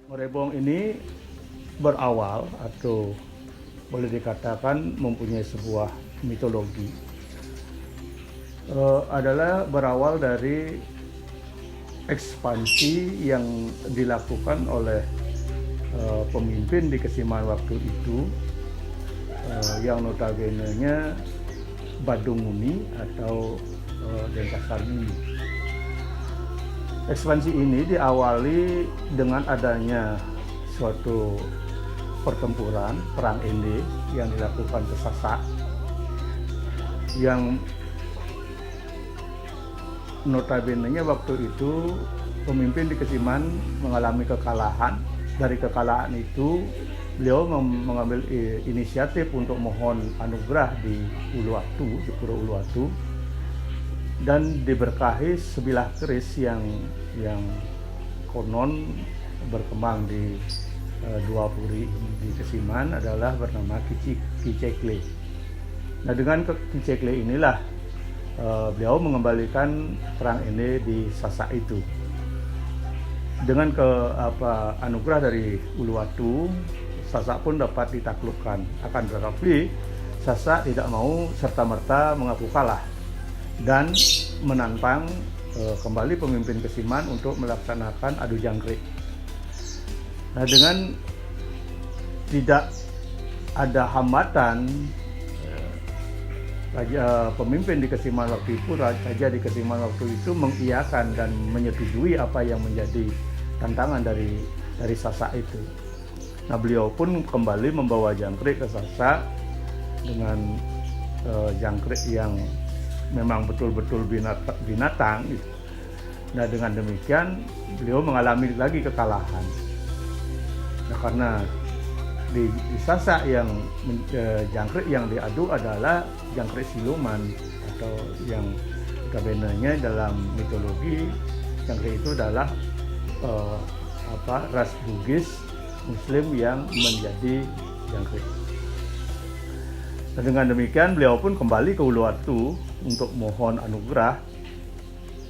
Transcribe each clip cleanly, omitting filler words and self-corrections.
Morebong ini berawal atau boleh dikatakan mempunyai sebuah mitologi. Adalah berawal dari ekspansi yang dilakukan oleh pemimpin di Kesiman waktu itu, yang notabene-nya Badunguni atau Denpasarmini. Ekspansi ini diawali dengan adanya suatu pertempuran perang Ende yang dilakukan ke Sasak, yang notabene-nya waktu itu pemimpin di Kesiman mengalami kekalahan. Dari kekalahan itu beliau mengambil inisiatif untuk mohon anugerah di Uluwatu, di Pura Uluwatu, dan diberkahi sebilah keris yang konon berkembang di dua puri di Kesiman adalah bernama Kicekle. Nah, dengan Kicekle inilah beliau mengembalikan perang ini di Sasak itu. Dengan anugerah dari Uluwatu, Sasak pun dapat ditaklukkan. Akan tetapi Sasak tidak mau serta-merta mengaku kalah dan menantang kembali pemimpin Kesiman untuk melaksanakan adu jangkrik. Nah, dengan tidak ada hambatan, pemimpin di Kesiman waktu itu, raja di Kesiman waktu itu mengiyakan dan menyetujui apa yang menjadi tantangan dari Sasak itu. Nah, beliau pun kembali membawa jangkrik ke Sasak dengan jangkrik yang memang betul-betul binatang gitu. Nah, dengan demikian beliau mengalami lagi kekalahan. Nah, karena di Sasak yang jangkrik yang diadu adalah jangkrik siluman, atau yang notabene-nya dalam mitologi jangkrik itu adalah ras Bugis Muslim yang menjadi jangkrik. Dan dengan demikian beliau pun kembali ke Uluwatu untuk mohon anugerah,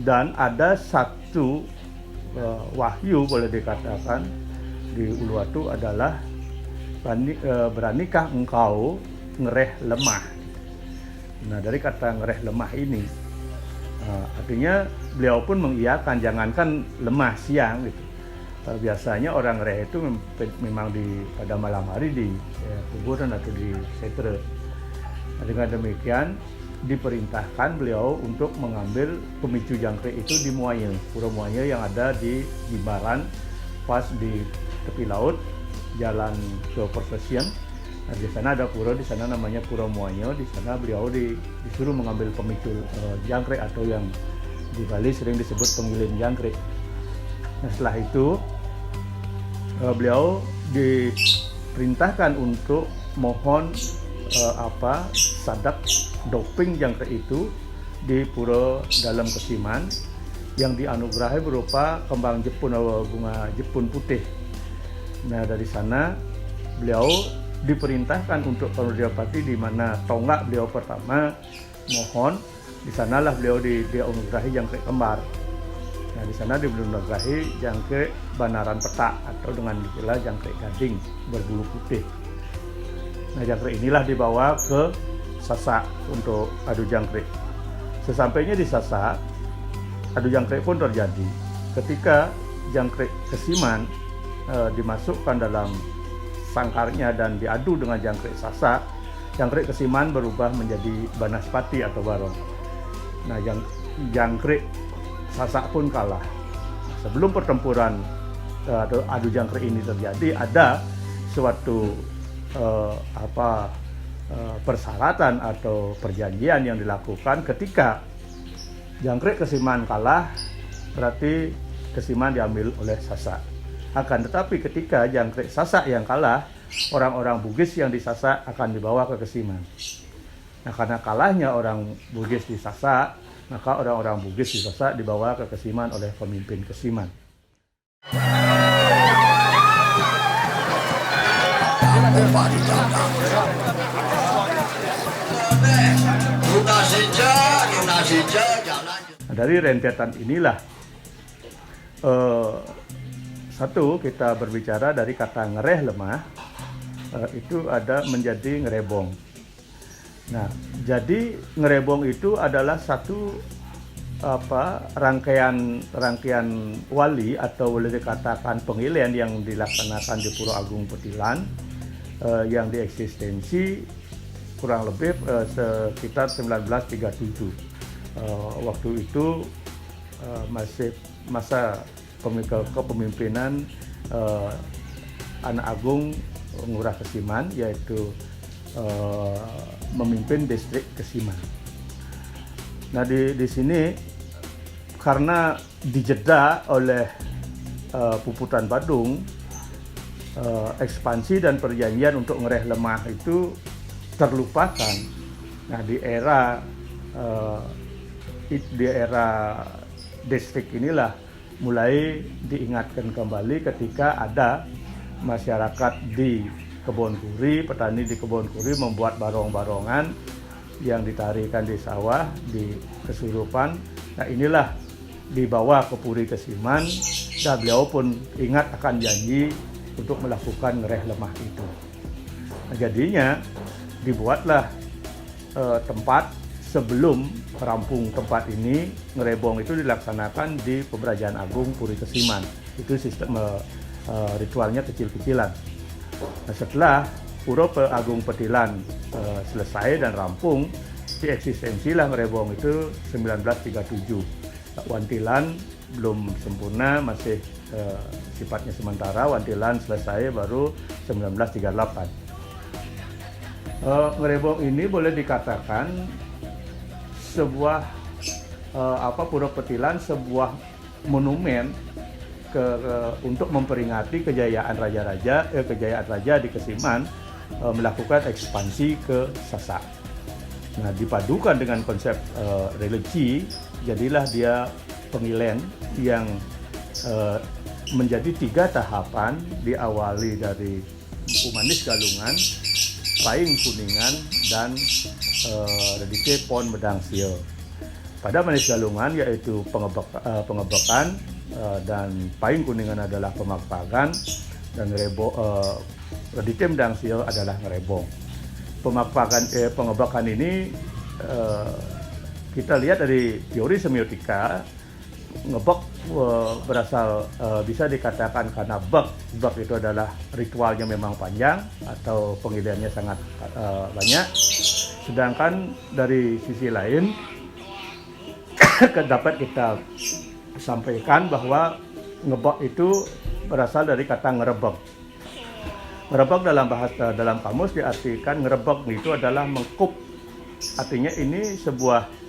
dan ada satu wahyu boleh dikatakan di Uluwatu adalah beranikah engkau ngereh lemah. Nah, dari kata ngereh lemah ini artinya beliau pun mengiyakan, jangankan lemah siang gitu. Biasanya orang ngereh itu memang pada malam hari di kuburan atau di setre. Nah, dengan demikian diperintahkan beliau untuk mengambil pemicu jangkrik itu di Muaye, Pura Muaye yang ada di Jimbaran, pas di tepi laut, jalan ke Persesian. Nah, di sana ada pura, di sana namanya Pura Muaye. Di sana beliau disuruh mengambil pemicu jangkrik atau yang di Bali sering disebut pengiling jangkrik. Nah, setelah itu beliau diperintahkan untuk mohon sadak doping jangkrik itu di pura dalam Kesiman yang dianugerahi berupa kembang jepun atau bunga jepun putih. Nah, dari sana beliau diperintahkan untuk Panudriapati, di mana tonggak beliau pertama mohon, di sanalah beliau dianugerahi jangkrik kembar. Nah, di sana dianugerahi jangkrik banaran petak atau dengan istilah jangkrik gading berbulu putih. Nah, jangkrik inilah dibawa ke Sasak untuk adu jangkrik. Sesampainya di Sasak, adu jangkrik pun terjadi. Ketika jangkrik Kesiman dimasukkan dalam sangkarnya dan diadu dengan jangkrik Sasak, jangkrik Kesiman berubah menjadi Banaspati atau Barong. Nah, jangkrik Sasak pun kalah. Sebelum pertempuran atau adu jangkrik ini terjadi, ada suatu persyaratan atau perjanjian yang dilakukan. Ketika jangkrik Kesiman kalah, berarti Kesiman diambil oleh Sasak. Akan tetapi ketika jangkrik Sasak yang kalah, orang-orang Bugis yang di Sasak akan dibawa ke Kesiman. Nah, karena kalahnya orang Bugis di Sasak, maka orang-orang Bugis di Sasak dibawa ke Kesiman oleh pemimpin Kesiman. Nah, dari rentetan inilah Satu, kita berbicara dari kata ngereh lemah, itu ada menjadi ngerebong. Nah, jadi ngerebong itu adalah satu rangkaian wali atau boleh dikatakan pengilian yang dilaksanakan di Puro Agung Petilan yang dieksistensi kurang lebih sekitar 1937. Waktu itu masih masa kepemimpinan Anak Agung Ngurah Kesiman, yaitu memimpin distrik Kesiman. Nah, di sini karena dijeda oleh Puputan Badung, ekspansi dan perjanjian untuk ngereh lemah itu terlupakan. Nah, di era distrik inilah mulai diingatkan kembali ketika ada masyarakat di Kebon Kuri, petani di Kebon Kuri membuat barong-barongan yang ditarikan di sawah, di kesurupan. Nah, inilah dibawa ke Puri Kesiman dan beliau pun ingat akan janji untuk melakukan ngereh lemah itu. Nah, jadinya dibuatlah tempat sebelum rampung tempat ini, ngerebong itu dilaksanakan di Pebrajan Agung Puri Kesiman. Itu sistem ritualnya kecil-kecilan. Nah, setelah Puro Agung Petilan selesai dan rampung, dieksistensilah ngerebong itu 1937. Wantilan belum sempurna, masih sifatnya sementara. Wantilan selesai baru 1938. Ngerebong ini boleh dikatakan sebuah Puro Petilan sebuah monumen untuk memperingati kejayaan raja di Kesiman melakukan ekspansi ke Sasak. Nah, dipadukan dengan konsep religi, jadilah dia pengilén yang menjadi 3 tahapan, diawali dari Manis Galungan, Paing Kuningan, dan Redike Pon Medang Sio. Pada Manis Galungan yaitu pengebekan, dan Paing Kuningan adalah pemakpakan, dan Redike Medang Sio adalah ngerebong. Pengebekan ini kita lihat dari teori semiotika. Ngebek berasal bisa dikatakan karena bek itu adalah ritualnya memang panjang atau pengiliannya sangat banyak. Sedangkan dari sisi lain dapat kita sampaikan bahwa ngebek itu berasal dari kata ngerebek. Ngerebek dalam kamus diartikan ngerebek itu adalah mengkup. Artinya ini sebuah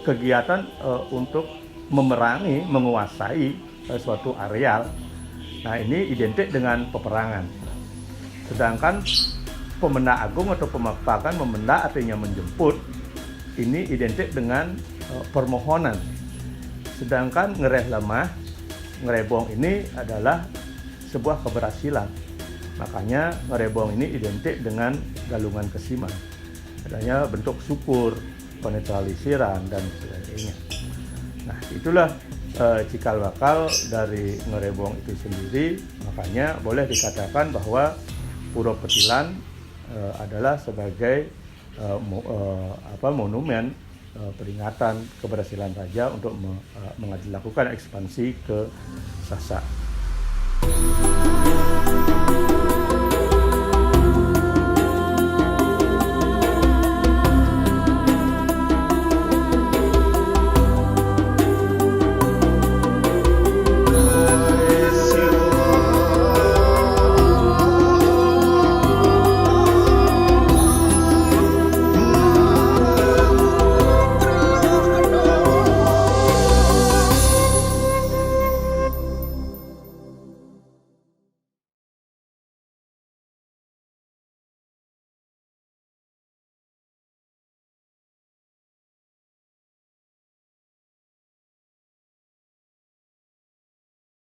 kegiatan untuk memerangi, menguasai suatu areal. Nah, ini identik dengan peperangan. Sedangkan pemenda agung atau pemakpakan, memenda artinya menjemput, ini identik dengan permohonan. Sedangkan ngereh lemah, ngerebong ini adalah sebuah keberhasilan. Makanya ngerebong ini identik dengan galungan Kesiman. Adanya bentuk syukur, penetralisiran, dan sebagainya. Nah, itulah cikal bakal dari ngerebong itu sendiri. Makanya boleh dikatakan bahwa Puro Petilan adalah sebagai monumen peringatan keberhasilan raja untuk melakukan ekspansi ke Sasak.